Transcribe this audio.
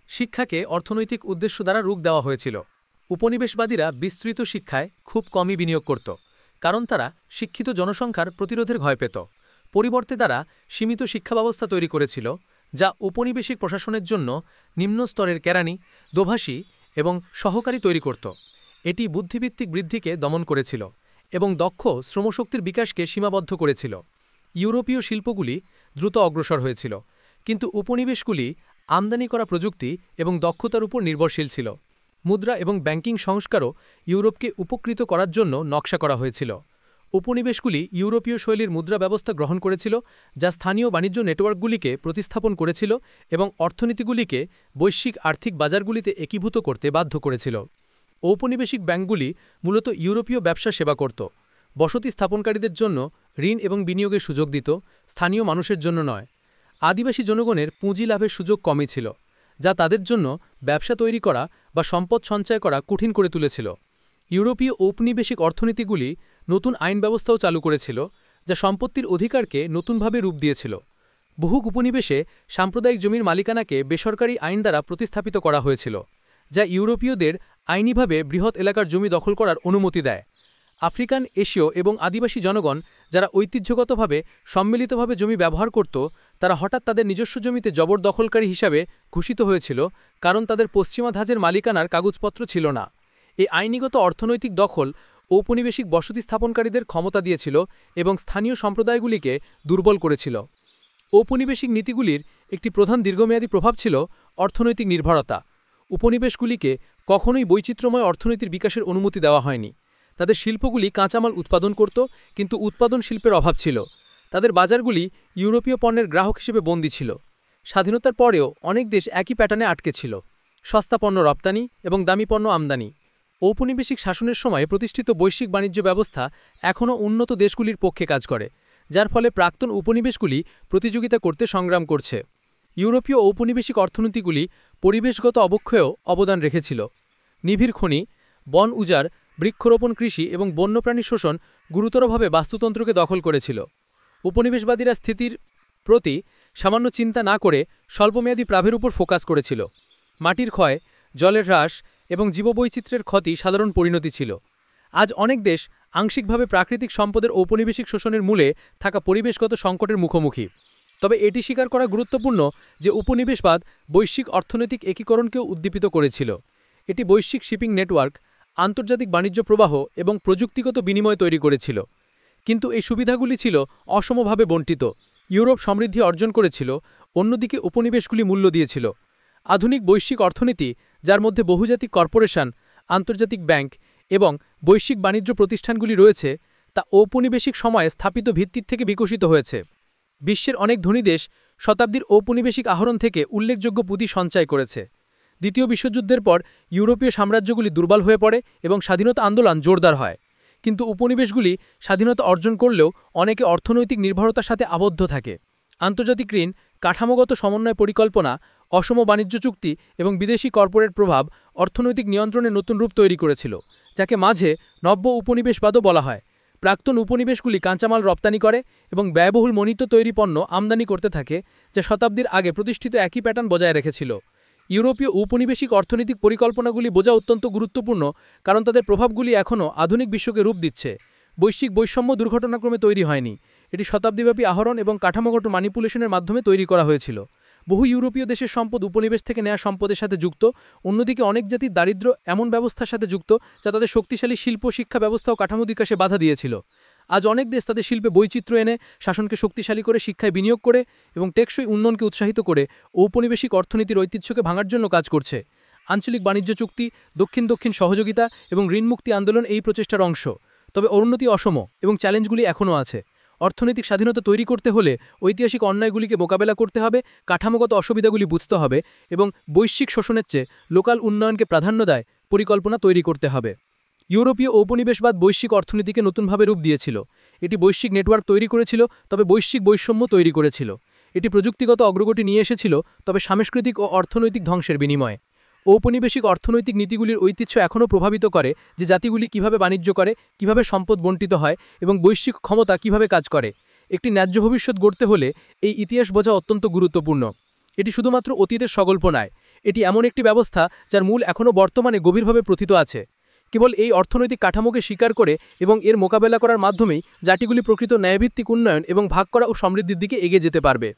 শিক্ষাকে অর্থনৈতিক উদ্দেশ্য দ্বারা রূপ দেওয়া হয়েছিল। উপনিবেশবাদীরা বিস্তৃত শিক্ষায় খুব কমই বিনিয়োগ করত, কারণ তারা শিক্ষিত জনসংখ্যার প্রতিরোধের ভয় পেত। পরিবর্তে তারা সীমিত শিক্ষা ব্যবস্থা তৈরি করেছিল, যা উপনিবেশিক প্রশাসনের জন্য নিম্ন স্তরের কেরানি, দোভাষী এবং সহকারী তৈরি করত। এটি বুদ্ধিভিত্তিক বৃদ্ধিকে দমন করেছিল এবং দক্ষ শ্রমশক্তির বিকাশকে সীমাবদ্ধ করেছিল। ইউরোপীয় শিল্পগুলি দ্রুত অগ্রসর হয়েছিল, কিন্তু উপনিবেশগুলি আমদানি করা প্রযুক্তি এবং দক্ষতার উপর নির্ভরশীল ছিল। মুদ্রা এবং ব্যাংকিং সংস্কারও ইউরোপকে উপকৃত করার জন্য নকশা করা হয়েছিল। উপনিবেশগুলি ইউরোপীয় শৈলীর মুদ্রা ব্যবস্থা গ্রহণ করেছিল, যা স্থানীয় বাণিজ্য নেটওয়ার্কগুলিকে প্রতিস্থাপন করেছিল এবং অর্থনীতিগুলিকে বৈশ্বিক আর্থিক বাজারগুলিতে একীভূত করতে বাধ্য করেছিল। ঔপনিবেশিক ব্যাংকগুলি মূলত ইউরোপীয় ব্যবসা সেবা করত, বসতি স্থাপনকারীদের জন্য ঋণ এবং বিনিয়োগের সুযোগ দিত, স্থানীয় মানুষের জন্য নয়। আদিবাসী জনগণের পুঁজি লাভের সুযোগ কমই ছিল, যা তাদের জন্য ব্যবসা তৈরি করা বা সম্পদ সঞ্চয় করা কঠিন করে তুলেছিল। ইউরোপীয় ঔপনিবেশিক অর্থনীতিগুলি নতুন আইন ব্যবস্থাও চালু করেছিল, যা সম্পত্তির অধিকারকে নতুনভাবে রূপ দিয়েছিল। বহু উপনিবেশে সাম্প্রদায়িক জমির মালিকানাকে বেসরকারি আইন দ্বারা প্রতিস্থাপিত করা হয়েছিল, যা ইউরোপীয়দের আইনিভাবে বৃহৎ এলাকার জমি দখল করার অনুমতি দেয়। আফ্রিকান, এশীয় এবং আদিবাসী জনগণ, যারা ঐতিহ্যগতভাবে সম্মিলিতভাবে জমি ব্যবহার করত, তারা হঠাৎ তাদের নিজস্ব জমিতে জবরদখলকারী হিসাবে ঘোষিত হয়েছিল, কারণ তাদের পশ্চিমা ধাঁচের মালিকানার কাগজপত্র ছিল না। এই আইনিগত অর্থনৈতিক দখল ঔপনিবেশিক বসতি স্থাপনকারীদের ক্ষমতা দিয়েছিল এবং স্থানীয় সম্প্রদায়গুলিকে দুর্বল করেছিল। ঔপনিবেশিক নীতিগুলির একটি প্রধান দীর্ঘমেয়াদী প্রভাব ছিল অর্থনৈতিক নির্ভরতা। উপনিবেশগুলিকে কখনোই বৈচিত্র্যময় অর্থনীতির বিকাশের অনুমতি দেওয়া হয়নি। তাদের শিল্পগুলি কাঁচামাল উৎপাদন করত, কিন্তু উৎপাদন শিল্পের অভাব ছিল। তাদের বাজারগুলি ইউরোপীয় পণ্যের গ্রাহক হিসেবে বন্দী ছিল। স্বাধীনতার পরেও অনেক দেশ একই প্যাটার্নে আটকে ছিল: সস্তা পণ্য রপ্তানি এবং দামি পণ্য আমদানি। ঔপনিবেশিক শাসনের সময় প্রতিষ্ঠিত বৈশ্বিক বাণিজ্য ব্যবস্থা এখনও উন্নত দেশগুলির পক্ষে কাজ করে, যার ফলে প্রাক্তন উপনিবেশগুলি প্রতিযোগিতা করতে সংগ্রাম করছে। ইউরোপীয় ঔপনিবেশিক অর্থনীতিগুলি পরিবেশগত অবক্ষয়েও অবদান রেখেছিল। নিবিড় খনি, বন উজাড়, বৃক্ষরোপণ, কৃষি এবং বন্যপ্রাণী শোষণ গুরুতরভাবে বাস্তুতন্ত্রকে দখল করেছিল। উপনিবেশবাদীরা স্থিতির প্রতি সামান্য চিন্তা না করে স্বল্পমেয়াদী লাভের উপর ফোকাস করেছিল। মাটির ক্ষয়, জলের হ্রাস এবং জীববৈচিত্র্যের ক্ষতি সাধারণ পরিণতি ছিল। আজ অনেক দেশ আংশিকভাবে প্রাকৃতিক সম্পদের ঔপনিবেশিক শোষণের মূলে থাকা পরিবেশগত সংকটের মুখোমুখি। তবে এটি স্বীকার করা গুরুত্বপূর্ণ যে উপনিবেশবাদ বৈশ্বিক অর্থনৈতিক একীকরণকেও উদ্দীপিত করেছিল। এটি বৈশ্বিক শিপিং নেটওয়ার্ক, আন্তর্জাতিক বাণিজ্য প্রবাহ এবং প্রযুক্তিগত বিনিময় তৈরি করেছিল। কিন্তু এই সুবিধাগুলি ছিল অসমভাবে বণ্টিত। ইউরোপ সমৃদ্ধি অর্জন করেছিল, অন্যদিকে উপনিবেশগুলি মূল্য দিয়েছিল। আধুনিক বৈশ্বিক অর্থনীতি, যার মধ্যে বহুজাতিক কর্পোরেশন, আন্তর্জাতিক ব্যাংক এবং বৈশ্বিক বাণিজ্য প্রতিষ্ঠানগুলি রয়েছে, তা ঔপনিবেশিক সময়ে স্থাপিত ভিত্তির থেকে বিকশিত হয়েছে। বিশ্বের অনেক ধনী দেশ শতাব্দীর ঔপনিবেশিক আহরণ থেকে উল্লেখযোগ্য পুঁজি সঞ্চয় করেছে। দ্বিতীয় বিশ্বযুদ্ধের পর ইউরোপীয় সাম্রাজ্যগুলি দুর্বল হয়ে পড়ে এবং স্বাধীনতা আন্দোলন জোরদার হয়। কিন্তু উপনিবেশগুলি স্বাধীনতা অর্জন করলেও অনেকে অর্থনৈতিক নির্ভরতার সাথে আবদ্ধ থাকে। আন্তর্জাতিক ঋণ, কাঠামোগত সমন্বয় পরিকল্পনা, অসম বাণিজ্য চুক্তি এবং বিদেশি কর্পোরেট প্রভাব অর্থনৈতিক নিয়ন্ত্রণের নতুন রূপ তৈরি করেছিল, যাকে মাঝে নব্য উপনিবেশবাদও বলা হয়। প্রাক্তন উপনিবেশগুলি কাঁচামাল রপ্তানি করে এবং ব্যয়বহুল মনিত তৈরি পণ্য আমদানি করতে থাকে, যা শতাব্দীর আগে প্রতিষ্ঠিত একই প্যাটার্ন বজায় রেখেছিল। ইউরোপীয় ঔপনিবেশিক অর্থনৈতিক পরিকল্পনাগুলি বোঝা অত্যন্ত গুরুত্বপূর্ণ, কারণ তাদের প্রভাবগুলি এখনও আধুনিক বিশ্বকে রূপ দিচ্ছে। বৈশ্বিক বৈষম্য দুর্ঘটনাক্রমে তৈরি হয়নি, এটি শতাব্দীব্যাপী আহরণ এবং কাঠামোগত ম্যানিপুলেশনের মাধ্যমে তৈরি করা হয়েছিল। বহু ইউরোপীয় দেশের সম্পদ উপনিবেশ থেকে নেওয়া সম্পদের সাথে যুক্ত, অন্যদিকে অনেক জাতির দারিদ্র্য এমন ব্যবস্থার সাথে যুক্ত যা তাদের শক্তিশালী শিল্প, শিক্ষা ব্যবস্থা ও কাঠামো বিকাশে বাধা দিয়েছিল। আজ অনেক দেশ তাদের শিল্পে বৈচিত্র্য এনে, শাসনকে শক্তিশালী করে, শিক্ষায় বিনিয়োগ করে এবং টেকসই উন্নয়নকে উৎসাহিত করে ঔপনিবেশিক অর্থনীতির ঐতিহ্যকে ভাঙার জন্য কাজ করছে। আঞ্চলিক বাণিজ্য চুক্তি, দক্ষিণ দক্ষিণ সহযোগিতা এবং ঋণমুক্তি আন্দোলন এই প্রচেষ্টার অংশ। তবে অবনতি অসম এবং চ্যালেঞ্জগুলি এখনও আছে। অর্থনৈতিক স্বাধীনতা তৈরি করতে হলে ঐতিহাসিক অন্যায়গুলিকে মোকাবেলা করতে হবে, কাঠামোগত অসুবিধাগুলি বুঝতে হবে এবং বৈশ্বিক শোষণের চেয়ে লোকাল উন্নয়নকে প্রাধান্য দেয় পরিকল্পনা তৈরি করতে হবে। ইউরোপীয় ঔপনিবেশবাদ বৈশ্বিক অর্থনীতিকে নতুনভাবে রূপ দিয়েছিল। এটি বৈশ্বিক নেটওয়ার্ক তৈরি করেছিল, তবে বৈশ্বিক বৈষম্য তৈরি করেছিল। এটি প্রযুক্তিগত অগ্রগতি নিয়ে এসেছিল, তবে সাংস্কৃতিক ও অর্থনৈতিক ধ্বংসের বিনিময়ে। ঔপনিবেশিক অর্থনৈতিক নীতিগুলির ঐতিহ্য এখনও প্রভাবিত করে যে জাতিগুলি কিভাবে বাণিজ্য করে, কিভাবে সম্পদ বণ্টিত হয় এবং বৈশ্বিক ক্ষমতা কিভাবে কাজ করে। একটি ন্যায্য ভবিষ্যৎ গড়তে হলে এই ইতিহাস বোঝা অত্যন্ত গুরুত্বপূর্ণ। এটি শুধুমাত্র অতীতের স্বগল্প নয়, এটি এমন একটি ব্যবস্থা যার মূল এখনও বর্তমানে গভীরভাবে প্রথিত আছে। কেবল এই অর্থনৈতিক কাঠামোকে স্বীকার করে এবং এর মোকাবেলা করার মাধ্যমেই জাতিগুলি প্রকৃত ন্যায়ভিত্তিক উন্নয়ন এবং ভাগ করা ও সমৃদ্ধির দিকে এগিয়ে যেতে পারবে।